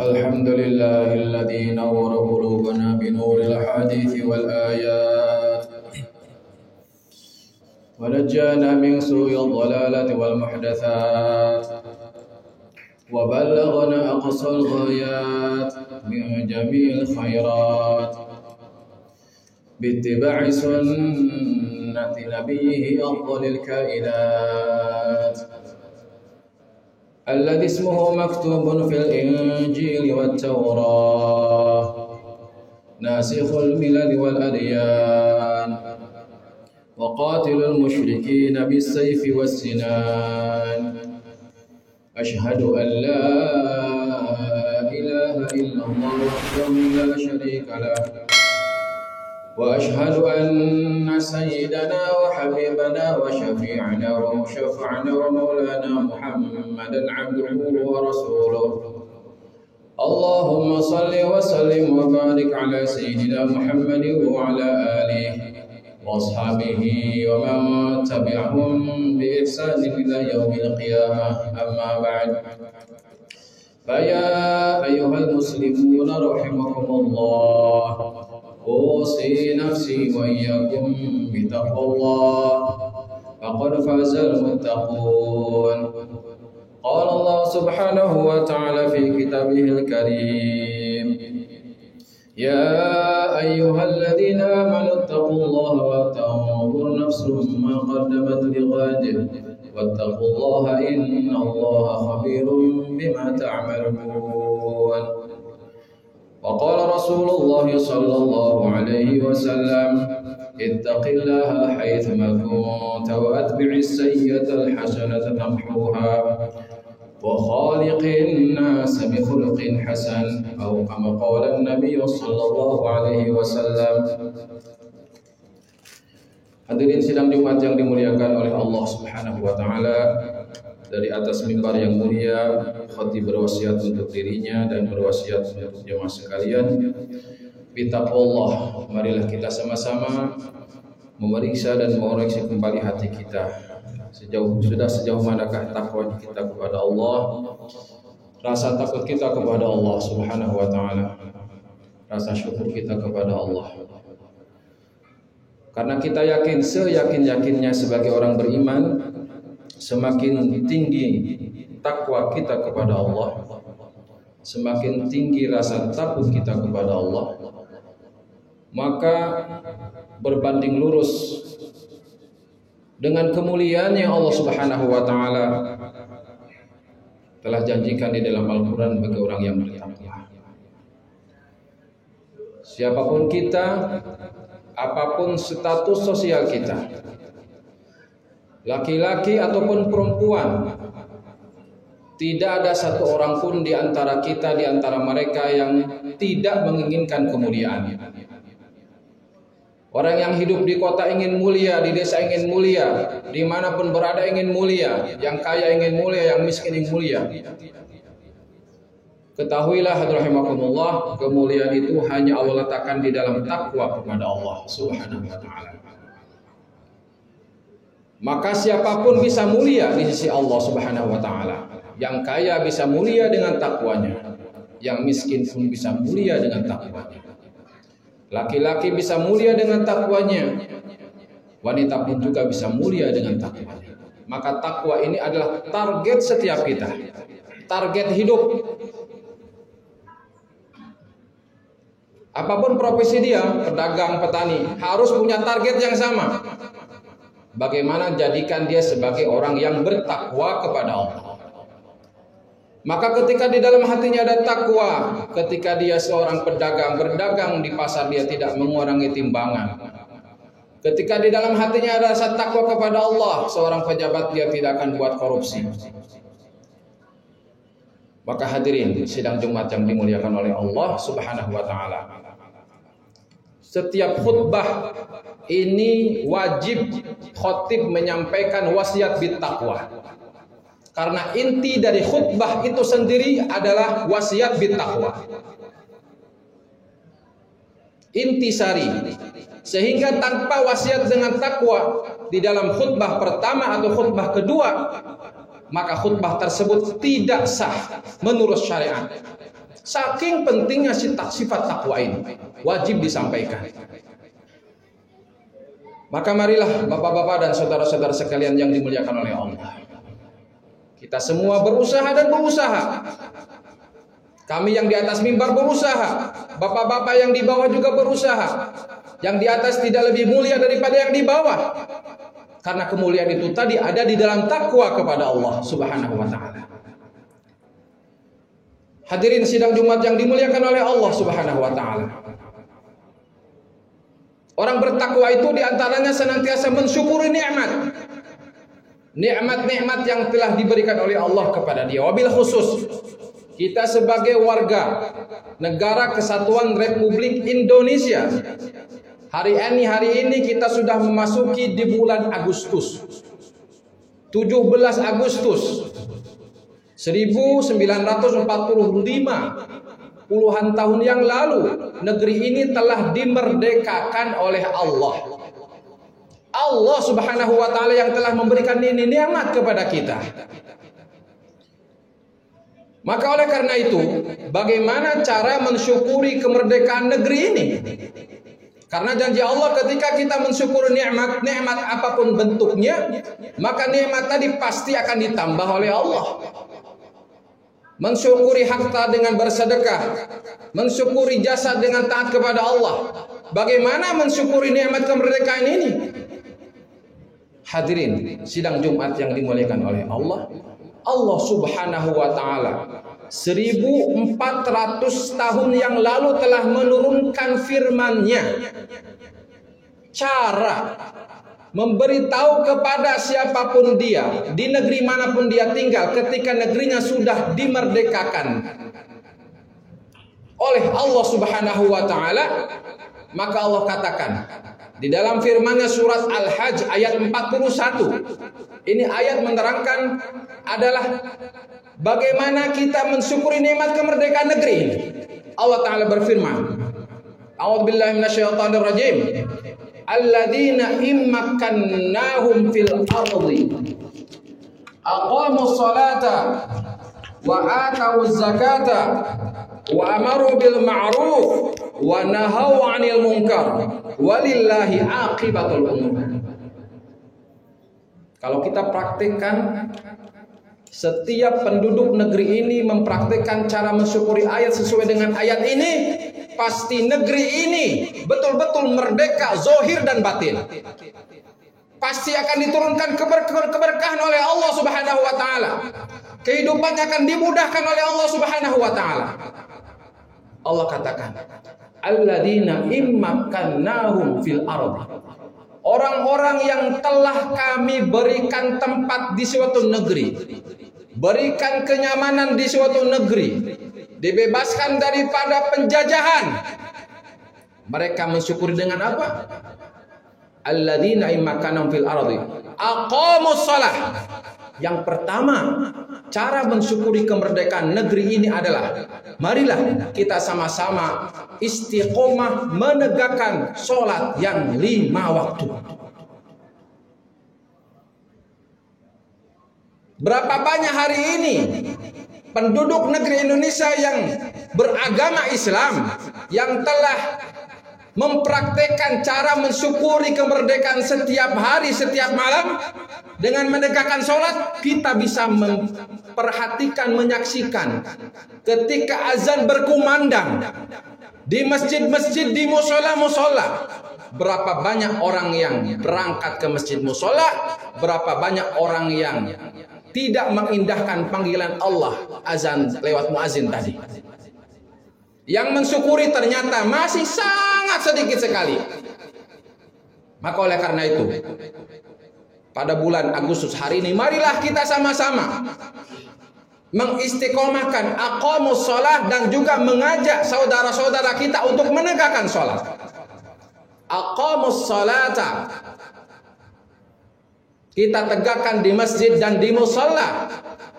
الحمد لله الذي نور قلوبنا بنور الحديث والآيات ونجانا من سوء الضلالة والمحدثات وبلغنا أقصى الغايات من جميع الخيرات باتباع سنة نبيه أفضل الكائنات الذي اسمه مكتوب في الإنجيل والتوراة ناسخ الملل والأديان وقاتل المشركين بالسيف والسنان أشهد أن لا إله إلا الله وحده لا شريك له وأشهد أن سيدنا وحبيبنا وشفيعنا ومشفعنا ومولانا محمدا عبده ورسوله اللهم صل وسلم وبارك على سيدنا محمد وعلى آله وأصحابه ومن تبعهم بإحسان إلى يوم القيامة أما بعد فيا أيها المسلمون رحمكم الله أوصي نفسي وإياكم بتقوى الله فقد فاز المتقون قال الله سبحانه وتعالى في كتابه الكريم يا أيها الذين آمنوا اتقوا الله وتنظر نفس ما قدمت لغد واتقوا الله إن الله خبير بما تعملون وقال رسول الله صلى الله عليه وسلم اتق الله حيثما كنت وأتبع السيئة الحسنة تمحوها وخالق الناس بخلق حسن أو كما قال النبي صلى الله عليه وسلم. Hadirin sidang Jumat yang dimuliakan oleh Allah Subhanahu wa taala, dari atas mimbar yang mulia khatib berwasiat untuk dirinya dan berwasiat untuk jemaah sekalian, bitaqwallah, marilah kita sama-sama memeriksa dan mengoreksi kembali hati kita. Sejauh manakah takwa kita kepada Allah, rasa takut kita kepada Allah Subhanahu wa taala, rasa syukur kita kepada Allah. Karena kita yakin, seyakin-yakinnya sebagai orang beriman, semakin tinggi takwa kita kepada Allah, semakin tinggi rasa takut kita kepada Allah, maka berbanding lurus dengan kemuliaan yang Allah Subhanahu wa taala telah janjikan di dalam Al-Qur'an bagi orang yang bertakwa. Siapapun kita, apapun status sosial kita, laki-laki ataupun perempuan, tidak ada satu orang pun di antara kita, di antara mereka yang tidak menginginkan kemuliaan. Orang yang hidup di kota ingin mulia, di desa ingin mulia, dimanapun berada ingin mulia, yang kaya ingin mulia, yang miskin ingin mulia. Ketahuilah rahimakumullah, kemuliaan itu hanya Allah letakkan di dalam takwa kepada Allah Subhanahu wa taala. Maka siapapun bisa mulia di sisi Allah Subhanahu wa taala. Yang kaya bisa mulia dengan takwanya, yang miskin pun bisa mulia dengan takwanya. Laki-laki bisa mulia dengan takwanya, wanita pun juga bisa mulia dengan takwanya. Maka takwa ini adalah target setiap kita, target hidup. Apapun profesi dia, pedagang, petani, harus punya target yang sama. Bagaimana jadikan dia sebagai orang yang bertakwa kepada Allah. Maka ketika di dalam hatinya ada takwa, ketika dia seorang pedagang, berdagang di pasar, dia tidak mengurangi timbangan. Ketika di dalam hatinya ada rasa takwa kepada Allah, seorang pejabat, dia tidak akan buat korupsi. Maka hadirin sidang Jumat yang dimuliakan oleh Allah Subhanahu wa taala, setiap khutbah ini wajib khatib menyampaikan wasiat bittaqwa. Karena inti dari khutbah itu sendiri adalah wasiat bittaqwa. intisari, sehingga tanpa wasiat dengan takwa di dalam khutbah pertama atau khutbah kedua, maka khutbah tersebut tidak sah menurut syariat. Saking pentingnya sifat takwa ini, wajib disampaikan. Maka marilah bapak-bapak dan saudara-saudara sekalian yang dimuliakan oleh Allah, kita semua berusaha dan berusaha. Kami yang di atas mimbar berusaha, bapak-bapak yang di bawah juga berusaha. Yang di atas tidak lebih mulia daripada yang di bawah, karena kemuliaan itu tadi ada di dalam takwa kepada Allah Subhanahu wa ta'ala. Hadirin sidang Jumat yang dimuliakan oleh Allah Subhanahu wa ta'ala, orang bertakwa itu diantaranya senantiasa mensyukuri nikmat yang telah diberikan oleh Allah kepada dia. Wabil khusus kita sebagai warga negara Kesatuan Republik Indonesia, hari ini kita sudah memasuki di bulan Agustus, 17 Agustus 1945, puluhan tahun yang lalu negeri ini telah dimerdekakan oleh Allah. Allah Subhanahu wa ta'ala yang telah memberikan ini nikmat kepada kita. Maka oleh karena itu, bagaimana cara mensyukuri kemerdekaan negeri ini? Karena janji Allah ketika kita mensyukuri nikmat apapun bentuknya, maka nikmat tadi pasti akan ditambah oleh Allah. Mensyukuri harta dengan bersedekah, mensyukuri jasa dengan taat kepada Allah. Bagaimana mensyukuri nikmat kemerdekaan ini? Hadirin sidang Jumat yang dimuliakan oleh Allah, Allah Subhanahu wa ta'ala 1400 tahun yang lalu telah menurunkan firman-Nya, cara memberitahu kepada siapapun dia di negeri manapun dia tinggal ketika negerinya sudah dimerdekakan oleh Allah Subhanahu wa ta'ala. Maka Allah katakan di dalam firman-Nya surat Al-Hajj ayat 41. Ini ayat menerangkan adalah bagaimana kita mensyukuri nikmat kemerdekaan negeri ini. Allah Ta'ala berfirman, A'udzubillahi minasyaitonir rajim. Alladzina immakannahum fil ardi aqamus salata wa atawuz zakata wa amaru bil ma'ruf wa nahau 'anil munkar walillahi aqibatul umur. Kalau kita praktikkan, setiap penduduk negeri ini mempraktikkan cara mensyukuri ayat sesuai dengan ayat ini, pasti negeri ini betul-betul merdeka zahir dan batin. Pasti akan diturunkan keberkahan oleh Allah Subhanahu wa ta'ala. Kehidupannya akan dimudahkan oleh Allah Subhanahu wa ta'ala. Allah katakan, alladzina immakannahum fil ardi. Orang-orang yang telah kami berikan tempat di suatu negeri, berikan kenyamanan di suatu negeri, dibebaskan daripada penjajahan. Mereka mensyukuri dengan apa? Alladzina immakannahum fil ardi aqamus shalah. Yang pertama, cara mensyukuri kemerdekaan negeri ini adalah marilah kita sama-sama istiqomah menegakkan sholat yang 5 waktu. Berapa banyak hari ini penduduk negeri Indonesia yang beragama Islam yang telah mempraktekkan cara mensyukuri kemerdekaan setiap hari, setiap malam dengan menegakkan sholat. Kita bisa memperhatikan, menyaksikan ketika azan berkumandang di masjid-masjid, di musola-musola, berapa banyak orang yang berangkat ke masjid musola, berapa banyak orang yang tidak mengindahkan panggilan Allah azan lewat muazin tadi. Yang mensyukuri ternyata masih sangat sedikit sekali. Maka oleh karena itu, pada bulan Agustus hari ini, marilah kita sama-sama mengistiqomahkan aqamus shalah dan juga mengajak saudara-saudara kita untuk menegakkan sholat. Aqamus shalata kita tegakkan di masjid dan di musalla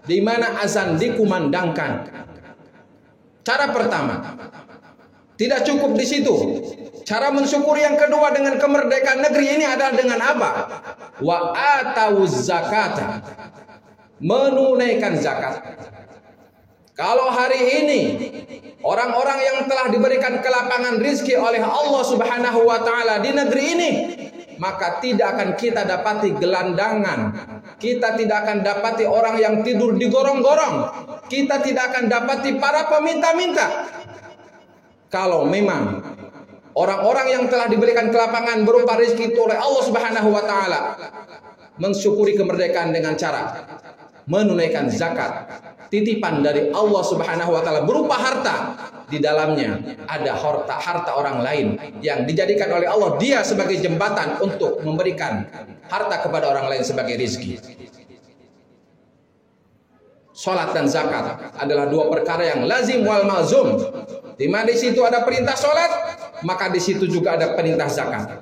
di mana azan dikumandangkan. Cara pertama, Tidak cukup di situ. Cara mensyukuri yang kedua dengan kemerdekaan negeri ini adalah dengan apa? Wa atawuz zakata. Menunaikan zakat. Kalau hari ini orang-orang yang telah diberikan kelapangan rizki oleh Allah Subhanahu wa taala di negeri ini, maka tidak akan kita dapati gelandangan. Kita tidak akan dapati orang yang tidur di gorong-gorong. Kita tidak akan dapati para peminta-minta. Kalau memang orang-orang yang telah diberikan kelapangan berupa rezeki itu oleh Allah Subhanahu wa taala mensyukuri kemerdekaan dengan cara menunaikan zakat, titipan dari Allah Subhanahu wa taala berupa harta, di dalamnya ada harta orang lain yang dijadikan oleh Allah dia sebagai jembatan untuk memberikan harta kepada orang lain sebagai rezeki. Salat dan zakat adalah dua perkara yang lazim wal malzum. Di mana di situ ada perintah salat, maka di situ juga ada perintah zakat.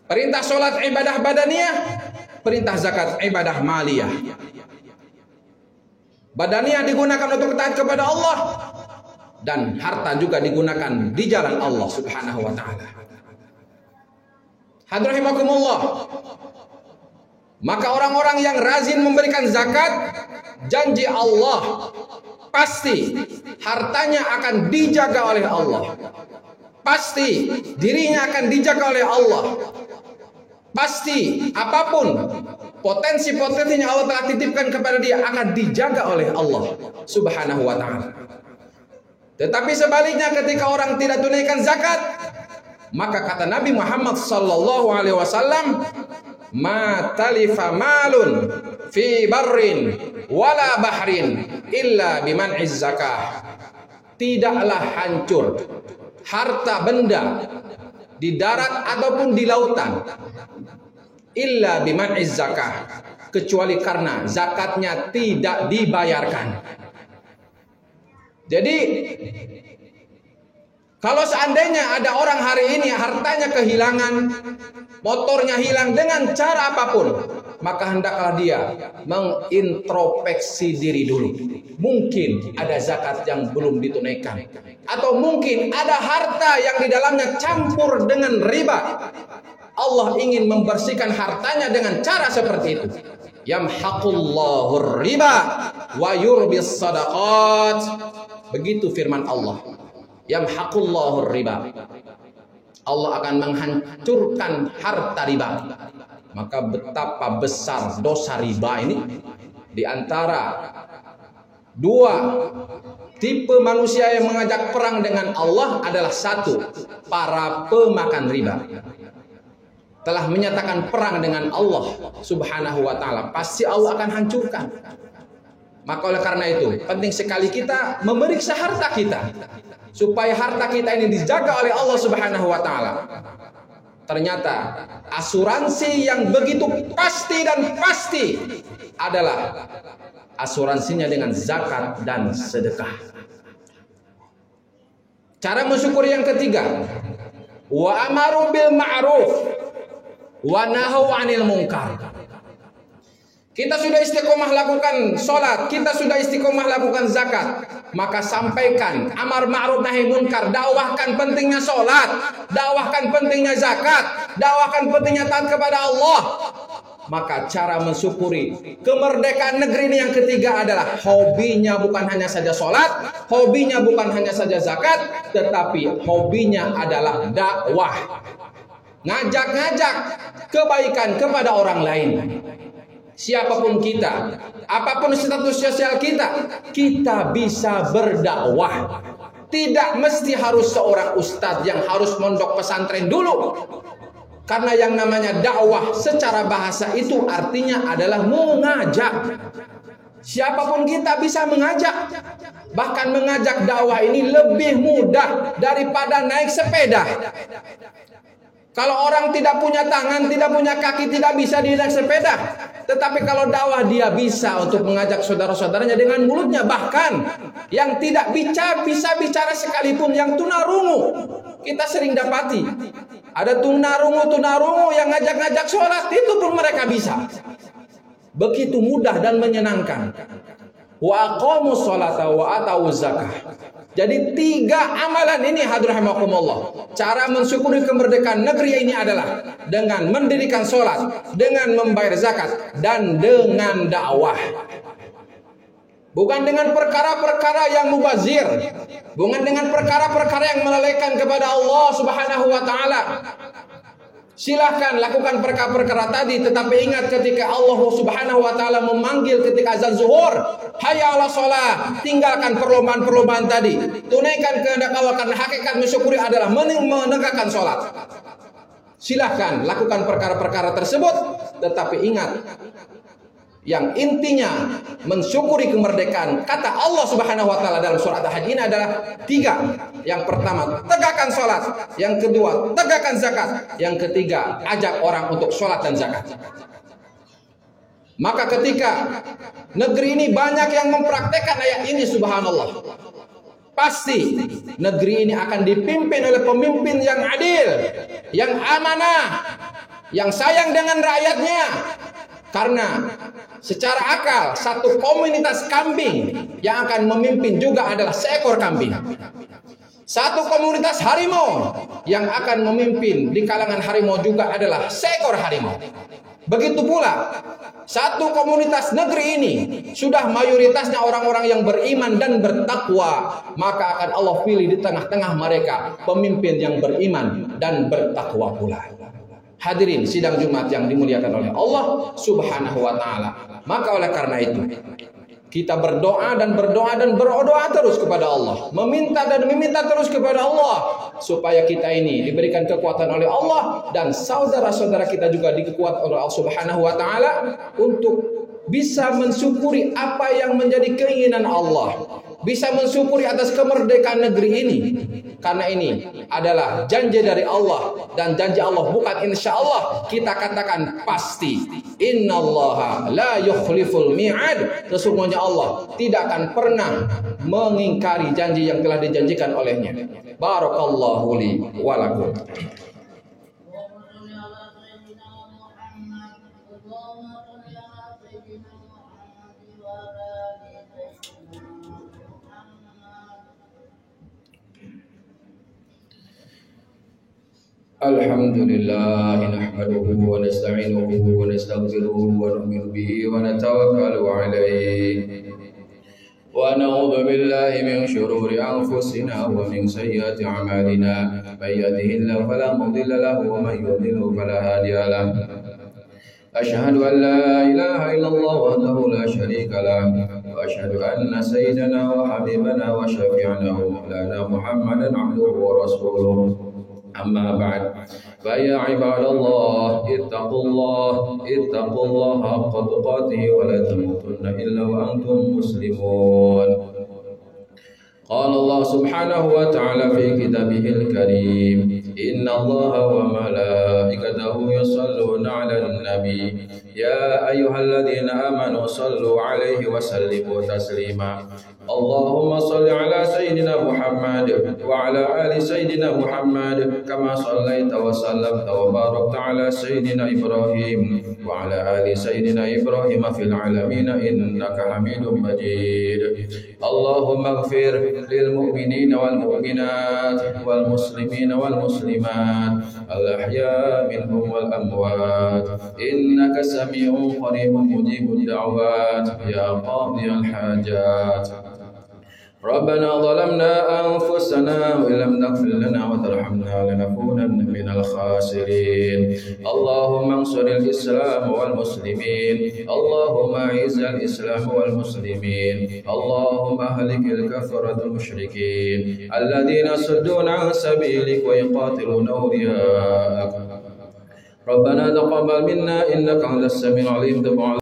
Perintah salat ibadah badaniyah, perintah zakat ibadah maliyah. Badaniyah digunakan untuk taat kepada Allah, dan harta juga digunakan di jalan Allah Subhanahu wa taala. Hadrahimakumullah. Maka orang-orang yang rajin memberikan zakat, janji Allah pasti hartanya akan dijaga oleh Allah. Pasti dirinya akan dijaga oleh Allah. Pasti apapun potensi-potensinya Allah telah titipkan kepada dia akan dijaga oleh Allah Subhanahu wa taala. Tetapi sebaliknya ketika orang tidak tunaikan zakat, maka kata Nabi Muhammad sallallahu alaihi wasallam, ma talifa malun fi barrin wala bahrin illa biman'iz zakah. Tidaklah hancur harta benda di darat ataupun di lautan illa biman'iz zakah, kecuali karena zakatnya tidak dibayarkan. Jadi kalau seandainya ada orang hari ini hartanya kehilangan, motornya hilang dengan cara apapun, maka hendaklah dia mengintrospeksi diri dulu. Mungkin ada zakat yang belum ditunaikan, atau mungkin ada harta yang di dalamnya campur dengan riba. Allah ingin membersihkan hartanya dengan cara seperti itu. Yamhaqullahu riba wa yurbis sadaqat. Begitu firman Allah. Yamhaqullahu riba. Allah akan menghancurkan harta riba. Maka betapa besar dosa riba ini. Di antara dua tipe manusia yang mengajak perang dengan Allah adalah satu, para pemakan riba. Telah menyatakan perang dengan Allah Subhanahu wa taala, pasti Allah akan hancurkan. Maka oleh karena itu penting sekali kita memeriksa harta kita supaya harta kita ini dijaga oleh Allah Subhanahu wa taala. Ternyata asuransi yang begitu pasti dan pasti adalah asuransinya dengan zakat dan sedekah. Cara mensyukuri yang ketiga, wa amaru bil ma'ruf wa nahu 'anil munkar. Kita sudah istiqomah lakukan sholat, kita sudah istiqomah lakukan zakat, maka sampaikan amar ma'ruf nahi munkar, dakwahkan pentingnya sholat, dakwahkan pentingnya zakat, dakwahkan pentingnya taat kepada Allah. Maka cara mensyukuri kemerdekaan negeri ini yang ketiga adalah hobinya bukan hanya saja sholat, hobinya bukan hanya saja zakat, tetapi hobinya adalah dakwah. Ngajak-ngajak kebaikan kepada orang lain. Siapapun kita, apapun status sosial kita, kita bisa berdakwah. Tidak mesti harus seorang ustadz yang harus mondok pesantren dulu. Karena yang namanya dakwah secara bahasa itu artinya adalah mengajak. Siapapun kita bisa mengajak. Bahkan mengajak dakwah ini lebih mudah daripada naik sepeda. Kalau orang tidak punya tangan, tidak punya kaki, tidak bisa naik sepeda. Tetapi kalau dakwah dia bisa untuk mengajak saudara-saudaranya dengan mulutnya. Bahkan yang tidak bisa bicara sekalipun, yang tunarungu. Kita sering dapati. Ada tunarungu yang ngajak-ngajak sholat, itu pun mereka bisa. Begitu mudah dan menyenangkan. Wa aqamus sholata wa atawuz zakah. Jadi 3 amalan ini hadrahimakumullah. Cara mensyukuri kemerdekaan negeri ini adalah dengan mendirikan sholat, dengan membayar zakat, dan dengan dakwah. Bukan dengan perkara-perkara yang mubazir, bukan dengan perkara-perkara yang melalaikan kepada Allah Subhanahu wa taala. Silahkan lakukan perkara-perkara tadi, tetapi ingat ketika Allah Subhanahu wa taala memanggil ketika azan zuhur, hayya 'alas shalah, tinggalkan perlombaan-perlombaan tadi. Tunaikan kehendak Allah, karena hakikat mensyukuri adalah menegakkan salat. Silahkan lakukan perkara-perkara tersebut, tetapi ingat yang intinya mensyukuri kemerdekaan, kata Allah Subhanahu wa taala dalam surat Al-Hajj ini adalah 3. Yang pertama, tegakkan salat. Yang kedua, tegakkan zakat. Yang ketiga, ajak orang untuk salat dan zakat. Maka ketika negeri ini banyak yang mempraktekkan ayat ini, subhanallah, pasti negeri ini akan dipimpin oleh pemimpin yang adil, yang amanah, yang sayang dengan rakyatnya. Karena secara akal, satu komunitas kambing yang akan memimpin juga adalah seekor kambing. Satu komunitas harimau yang akan memimpin di kalangan harimau juga adalah seekor harimau. Begitu pula satu komunitas negeri ini sudah mayoritasnya orang-orang yang beriman dan bertakwa, maka akan Allah pilih di tengah-tengah mereka pemimpin yang beriman dan bertakwa pula. Hadirin sidang Jumat yang dimuliakan oleh Allah Subhanahu wa taala. Maka oleh karena itu kita berdoa dan berdoa terus kepada Allah, meminta terus kepada Allah supaya kita ini diberikan kekuatan oleh Allah dan saudara-saudara kita juga dikuatkan oleh Allah Subhanahu wa taala untuk bisa mensyukuri apa yang menjadi keinginan Allah, bisa mensyukuri atas kemerdekaan negeri ini. Karena ini adalah janji dari Allah, dan janji Allah bukan insya Allah, kita katakan pasti. Innallaha la yukhliful mi'ad. Sesungguhnya Allah tidak akan pernah mengingkari janji yang telah dijanjikan olehnya. Barakallahu li wa lakum. Alhamdulillah, nahmaduhu wa nasta'inuhu wa nastaghfiruhu wa nu'minu bihi wa natawakkalu alayhi wa na'udzu billahi min shururi anfusina wa min sayyiati a'malina. May yahdihillahu fala mudilla lahu wa may yudlilhu fala hadiya lahu. Asyhadu an la ilaha illallah wahdahu la syarika lahu wa asyhadu anna sayyidana wa habibana wa syafi'ana wa maulana Muhammadan 'abduhu wa rasuluhu. أما بعد فيا عباد الله اتقوا الله حق تقاته ولا تموتن إلا وأنتم مسلمون. قال الله سبحانه وتعالى في كتابه الكريم إن الله وملائكته يصلون على النبي يا أيها الذين آمنوا صلوا عليه وسلموا تسليما. اللهم صل على سيدنا محمد وعلى آل سيدنا محمد كما صليت وسلمت وباركت على سيدنا إبراهيم وعلى آل سيدنا إبراهيم في العالمين إنك حميد مجيد. اللهم اغفر للمؤمنين والمؤمنات والمسلمين والمسلمات الأحياء منهم والأموات إنك سميع قريب مجيب الدعوات يا قاضي الحاجات. ربنا ظلمنا أنفسنا وإن لم تغفر لنا وترحمنا لنكونن من الخاسرين. اللهم انصر الإسلام والمسلمين، اللهم أعز الإسلام والمسلمين، اللهم أهلك الكفرة المشركين الذين يصدون عن سبيلك ويقاتلون أولياءك. ربنا تقبل منا إنك أنت السميع العليم.